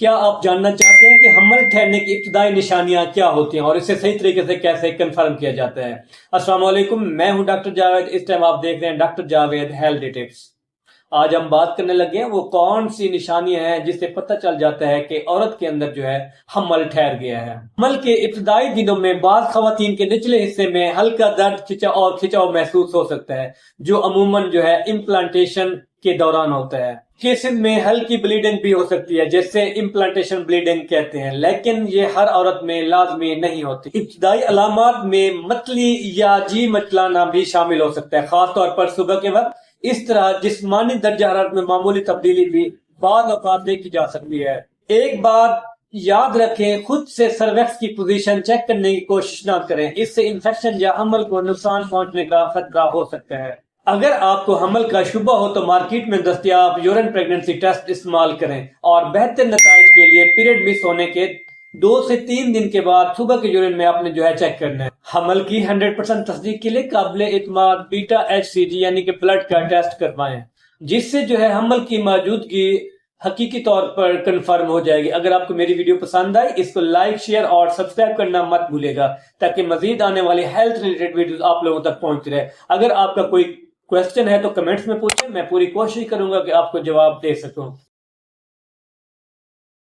کیا آپ جاننا چاہتے ہیں کہ حمل ٹھہرنے کی ابتدائی نشانیاں کیا ہوتی ہیں اور اسے صحیح طریقے سے کیسے کنفرم کیا جاتا ہے؟ السلام علیکم، میں ہوں ڈاکٹر جاوید۔ اس ٹائم آپ دیکھ رہے ہیں ڈاکٹر جاوید ہیلتھ ٹپس۔ آج ہم بات کرنے لگے ہیں وہ کون سی نشانیاں ہیں جس سے پتہ چل جاتا ہے کہ عورت کے اندر جو ہے حمل ٹھہر گیا ہے۔ حمل کے ابتدائی دنوں میں بعض خواتین کے نچلے حصے میں ہلکا درد کھچاؤ محسوس ہو سکتا ہے، جو عموماً جو ہے امپلانٹیشن کے دوران ہوتا ہے۔ کیسز میں ہلکی بلیڈنگ بھی ہو سکتی ہے جیسے امپلانٹیشن بلیڈنگ کہتے ہیں، لیکن یہ ہر عورت میں لازمی نہیں ہوتی۔ ابتدائی علامات میں متلی یا جی مچلانا بھی شامل ہو سکتا ہے، خاص طور پر صبح کے وقت۔ اس طرح جسمانی درجہ حرارت میں معمولی تبدیلی بھی بعض اوقات دیکھی جا سکتی ہے۔ ایک بات یاد رکھیں، خود سے سرویکس کی پوزیشن چیک کرنے کی کوشش نہ کریں، اس سے انفیکشن یا حمل کو نقصان پہنچنے کا خطرہ ہو سکتا ہے۔ اگر آپ کو حمل کا شبہ ہو تو مارکیٹ میں دستیاب یورین پریگننسی ٹیسٹ استعمال کریں، اور بہتر نتائج کے لیے پیریڈ مس ہونے کے 2 سے 3 دن کے بعد صبح کے یورین میں آپ نے جو ہے چیک کرنا ہے۔ حمل کی 100% تصدیق کے لیے قابل اعتماد بیٹا ایچ سی جی یعنی کہ بلڈ کا ٹیسٹ کروائیں، جس سے جو ہے حمل کی موجودگی حقیقی طور پر کنفرم ہو جائے گی۔ اگر آپ کو میری ویڈیو پسند آئی، اس کو لائک، شیئر اور سبسکرائب کرنا مت بھولے گا، تاکہ مزید آنے والی ہیلتھ ریلیٹڈ ویڈیوز آپ لوگوں تک پہنچ رہے۔ اگر آپ کا کوئی کوشچن ہے تو کمنٹس میں پوچھیں، میں پوری کوشش کروں گا کہ آپ کو جواب دے سکوں۔